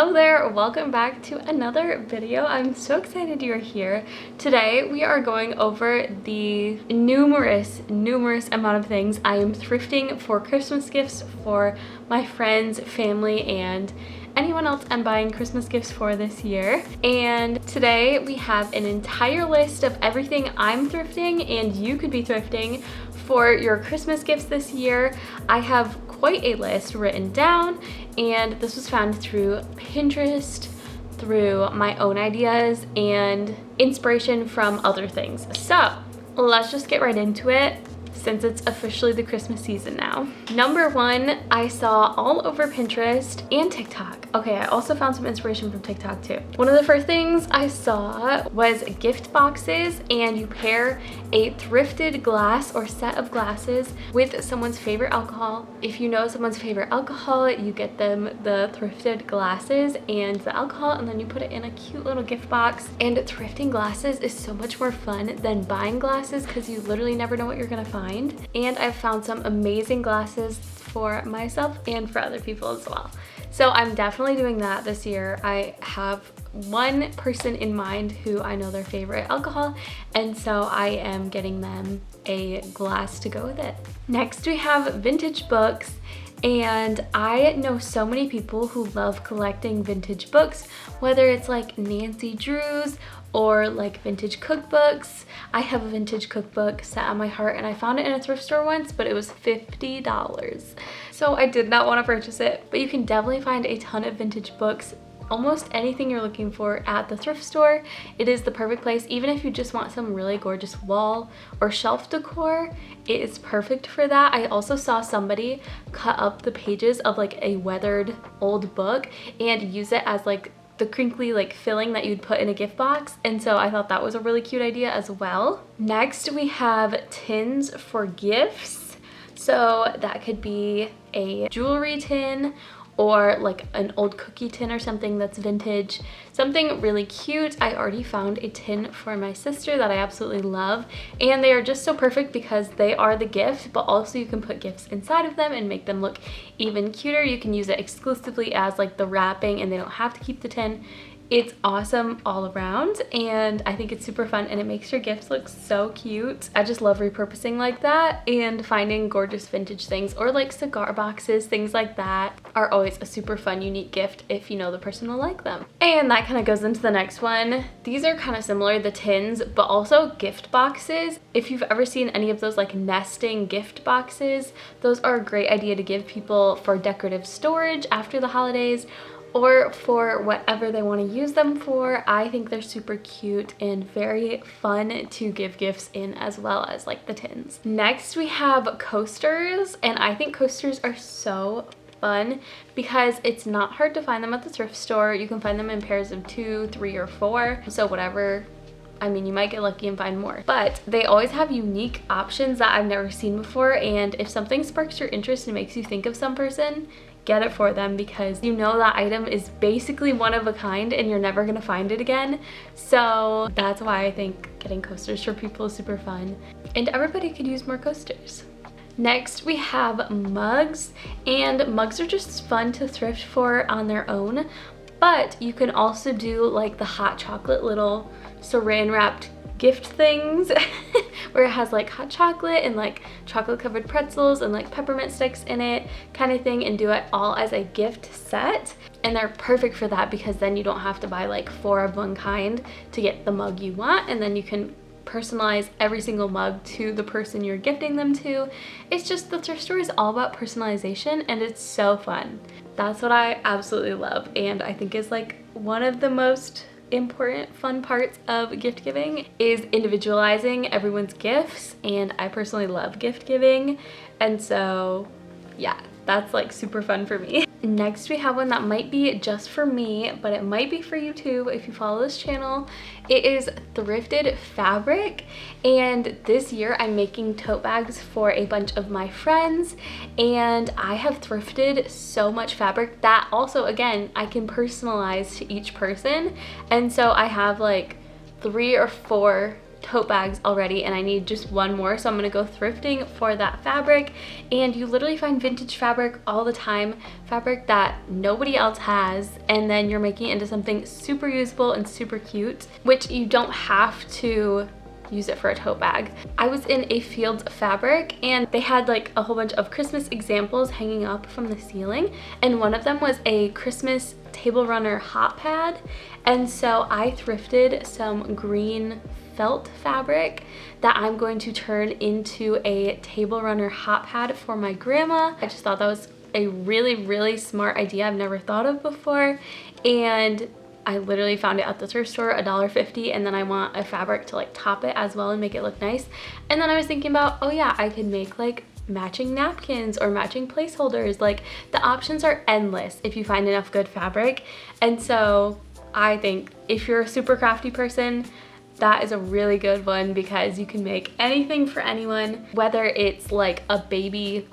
Hello there, welcome back to another video. I'm so excited you're here. Today we are going over the numerous amount of things I am thrifting for Christmas gifts for my friends, family, and anyone else I'm buying Christmas gifts for this year. And today we have an entire list of everything I'm thrifting and you could be thrifting for your Christmas gifts this year. I have quite a list written down, and this was found through Pinterest, through my own ideas, and inspiration from other things. So let's just get right into it, since it's officially the Christmas season now. Number one, I saw all over Pinterest and TikTok. Okay, I also found some inspiration from TikTok too. One of the first things I saw was gift boxes, and you pair a thrifted glass or set of glasses with someone's favorite alcohol. If you know someone's favorite alcohol, you get them the thrifted glasses and the alcohol, and then you put it in a cute little gift box. And thrifting glasses is so much more fun than buying glasses because you literally never know what you're gonna find. And I've found some amazing glasses for myself and for other people as well. So I'm definitely doing that this year. I have one person in mind who I know their favorite alcohol, and so I am getting them a glass to go with it. Next we have vintage books. And I know so many people who love collecting vintage books, whether it's like Nancy Drew's or like vintage cookbooks. I have a vintage cookbook set on my heart, and I found it in a thrift store once, but it was $50. So I did not want to purchase it, but you can definitely find a ton of vintage books. Almost anything you're looking for at the thrift store, it is the perfect place. Even if you just want some really gorgeous wall or shelf decor, it is perfect for that. I also saw somebody cut up the pages of like a weathered old book and use it as like the crinkly like filling that you'd put in a gift box, and so I thought that was a really cute idea as well. Next we have tins for gifts. So that could be a jewelry tin or like an old cookie tin or something that's vintage, something really cute. I already found a tin for my sister that I absolutely love, and they are just so perfect because they are the gift, but also you can put gifts inside of them and make them look even cuter. You can use it exclusively as like the wrapping, and they don't have to keep the tin. It's awesome all around, and I think it's super fun, and it makes your gifts look so cute. I just love repurposing like that, and finding gorgeous vintage things or like cigar boxes, things like that are always a super fun, unique gift if you know the person will like them. And that kind of goes into the next one. These are kind of similar, the tins, but also gift boxes. If you've ever seen any of those like nesting gift boxes, those are a great idea to give people for decorative storage after the holidays, or for whatever they want to use them for. I think they're super cute and very fun to give gifts in, as well as like the tins. Next we have coasters, and I think coasters are so fun because it's not hard to find them at the thrift store. You can find them in pairs of 2, 3, or 4, so whatever. I mean, you might get lucky and find more, but they always have unique options that I've never seen before, and if something sparks your interest and makes you think of some person, get it for them, because you know that item is basically one of a kind and you're never gonna find it again. So that's why I think getting coasters for people is super fun, and everybody could use more coasters. Next we have mugs, and mugs are just fun to thrift for on their own, but you can also do like the hot chocolate little saran wrapped gift things where it has like hot chocolate and like chocolate covered pretzels and like peppermint sticks in it kind of thing, and do it all as a gift set. And they're perfect for that because then you don't have to buy like 4 of one kind to get the mug you want, and then you can personalize every single mug to the person you're gifting them to. It's just, the thrift store is all about personalization, and it's so fun. That's what I absolutely love, and I think is like one of the most important fun parts of gift giving is individualizing everyone's gifts, and I personally love gift giving, and so yeah, that's like super fun for me. Next we have one that might be just for me, but it might be for you too if you follow this channel. It is thrifted fabric, and this year I'm making tote bags for a bunch of my friends, and I have thrifted so much fabric that also, again, I can personalize to each person. And so I have like 3 or 4 tote bags already and I need just one more, so I'm gonna go thrifting for that fabric. And you literally find vintage fabric all the time, fabric that nobody else has, and then you're making it into something super usable and super cute, which you don't have to use it for a tote bag. I was in a Fields fabric and they had like a whole bunch of Christmas examples hanging up from the ceiling, and one of them was a Christmas table runner hot pad, and so I thrifted some green felt fabric that I'm going to turn into a table runner hot pad for my grandma. I just thought that was a really smart idea I've never thought of before, and I literally found it at the thrift store, $1.50, and then I want a fabric to like top it as well and make it look nice. And then I was thinking about, oh yeah, I could make like matching napkins or matching placeholders. Like the options are endless if you find enough good fabric. And so I think if you're a super crafty person, that is a really good one, because you can make anything for anyone, whether it's like a baby,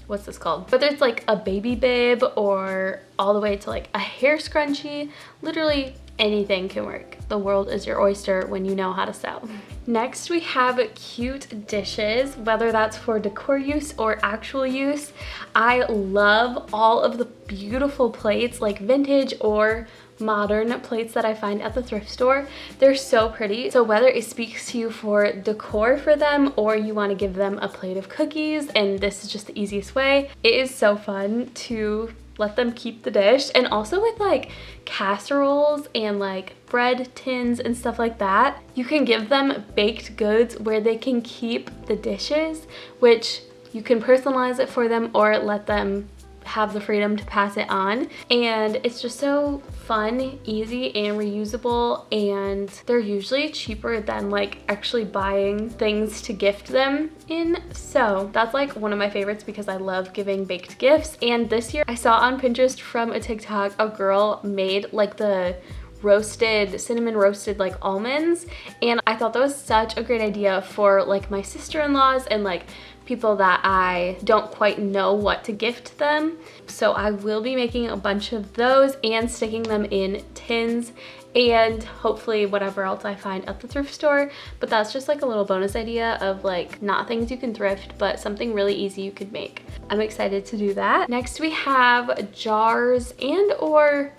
what's this called? Whether it's like a baby bib or all the way to like a hair scrunchie, literally anything can work. The world is your oyster when you know how to sew. Next, we have cute dishes, whether that's for decor use or actual use. I love all of the beautiful plates, like vintage or modern plates that I find at the thrift store. They're so pretty. So whether it speaks to you for decor for them or you want to give them a plate of cookies, and this is just the easiest way, it is so fun to let them keep the dish. And also with like casseroles and like bread tins and stuff like that, you can give them baked goods where they can keep the dishes, which you can personalize it for them or let them have the freedom to pass it on. And it's just so fun, easy, and reusable, and they're usually cheaper than like actually buying things to gift them in. So that's like one of my favorites because I love giving baked gifts. And this year I saw on Pinterest from a TikTok, a girl made like the roasted, cinnamon roasted like almonds, and I thought that was such a great idea for like my sister-in-laws and like people that I don't quite know what to gift them. So I will be making a bunch of those and sticking them in tins and hopefully whatever else I find at the thrift store. But that's just like a little bonus idea of like not things you can thrift, but something really easy you could make. I'm excited to do that. Next we have jars and or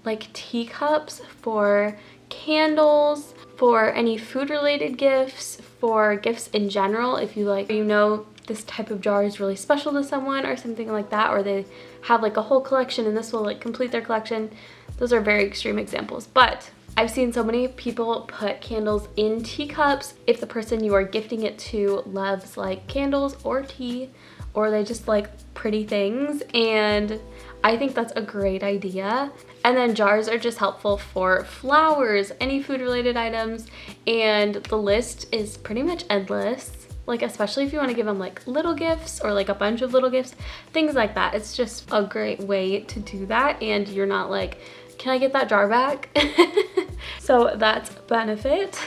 like teacups for candles, for any food related gifts, for gifts in general. If you like, you know, this type of jar is really special to someone or something like that, or they have like a whole collection and this will like complete their collection. Those are very extreme examples, but I've seen so many people put candles in teacups if the person you are gifting it to loves like candles or tea, or they just like pretty things, and I think that's a great idea. And then jars are just helpful for flowers, any food related items, and the list is pretty much endless. Like especially if you want to give them like little gifts or like a bunch of little gifts, things like that. It's just a great way to do that, and you're not like, can I get that jar back? So that's benefit.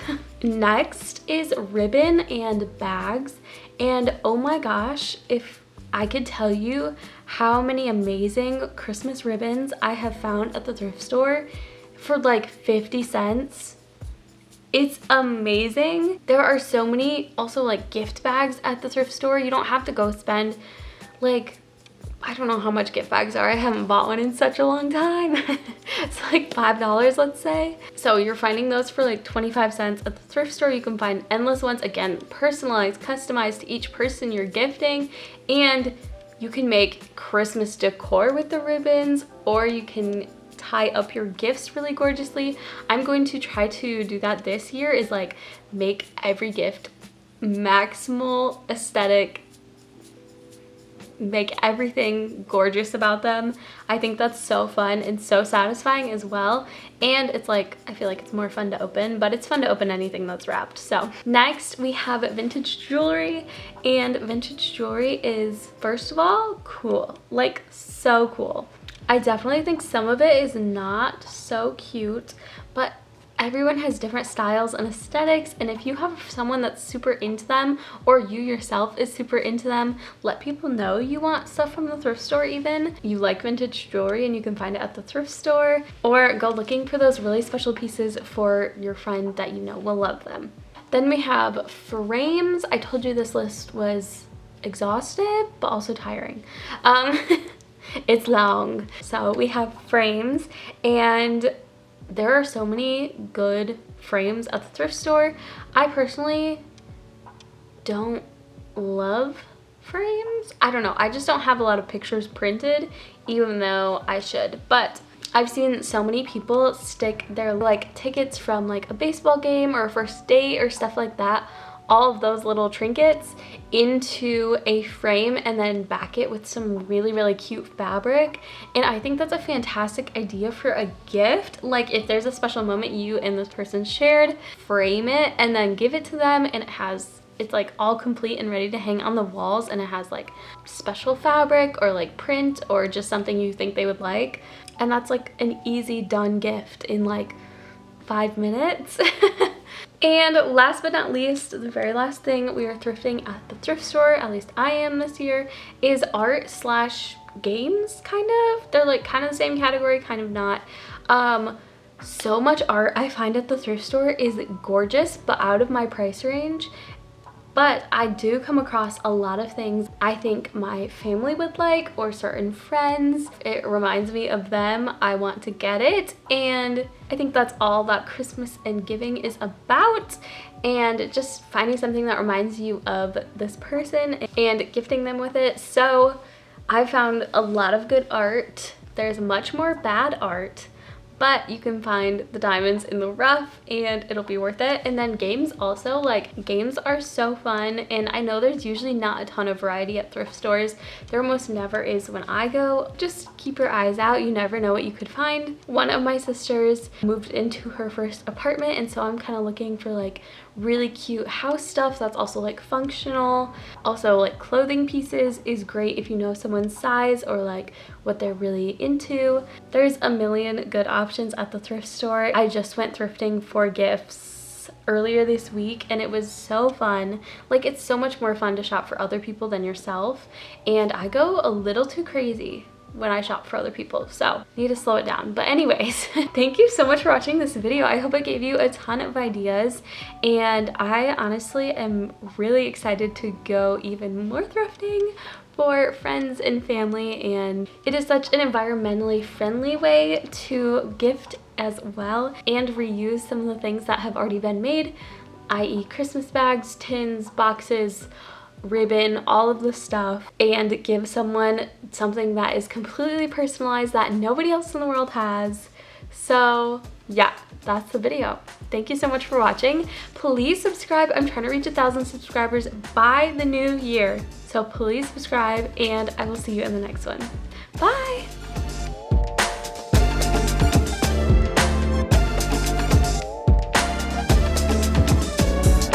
Next is ribbon and bags, and oh my gosh, if I could tell you how many amazing Christmas ribbons I have found at the thrift store for like 50 cents. It's amazing. There are so many also like gift bags at the thrift store. You don't have to go spend like, I don't know how much gift bags are. I haven't bought one in such a long time. It's like $5, let's say. So you're finding those for like 25 cents at the thrift store. You can find endless ones, again, personalized, customized to each person you're gifting. And you can make Christmas decor with the ribbons, or you can tie up your gifts really gorgeously. I'm going to try to do that this year, is like make every gift maximal aesthetic, make everything gorgeous about them. I think that's so fun and so satisfying as well. And it's like, I feel like it's more fun to open, but it's fun to open anything that's wrapped. So next we have vintage jewelry, and vintage jewelry is, first of all, cool, like so cool. I definitely think some of it is not so cute, but Everyone has different styles and aesthetics, and if you have someone that's super into them, or you yourself is super into them, let people know you want stuff from the thrift store. Even you like vintage jewelry and you can find it at the thrift store, or go looking for those really special pieces for your friend that you know will love them. Then we have frames. I told you this list was exhaustive but also tiring. It's long. So we have frames, and there are so many good frames at the thrift store. I personally don't love frames. I don't know, I just don't have a lot of pictures printed, even though I should. But I've seen so many people stick their like tickets from like a baseball game or a first date or stuff like that, all of those little trinkets into a frame and then back it with some really cute fabric. And I think that's a fantastic idea for a gift. Like if there's a special moment you and this person shared, frame it and then give it to them, and it's like all complete and ready to hang on the walls, and it has like special fabric or like print or just something you think they would like. And that's like an easy done gift in like 5 minutes. And last but not least, the very last thing we are thrifting at the thrift store, at least I am this year, is art slash games, kind of. They're like kind of the same category, kind of not. So much art I find at the thrift store is gorgeous, but out of my price range. But I do come across a lot of things I think my family would like, or certain friends. It reminds me of them. I want to get it. And I think that's all that Christmas and giving is about. And just finding something that reminds you of this person and gifting them with it. So I found a lot of good art. There's much more bad art, but you can find the diamonds in the rough and it'll be worth it. And then games also, like games are so fun, and I know there's usually not a ton of variety at thrift stores. There almost never is when I go. Just keep your eyes out, you never know what you could find. One of my sisters moved into her first apartment, and so I'm kind of looking for like really cute house stuff that's also like functional. Also like clothing pieces is great if you know someone's size or like what they're really into. There's a million good options at the thrift store. I just went thrifting for gifts earlier this week and it was so fun. Like it's so much more fun to shop for other people than yourself, and I go a little too crazy when I shop for other people, so need to slow it down. But anyways, thank you so much for watching this video. I hope it gave you a ton of ideas, and I honestly am really excited to go even more thrifting for friends and family, and it is such an environmentally friendly way to gift as well and reuse some of the things that have already been made, i.e. Christmas bags, tins, boxes, ribbon, all of the stuff, and give someone something that is completely personalized that nobody else in the world has. So yeah, that's the video. Thank you so much for watching. Please subscribe. I'm trying to reach 1,000 subscribers by the new year, so please subscribe, and I will see you in the next one. Bye.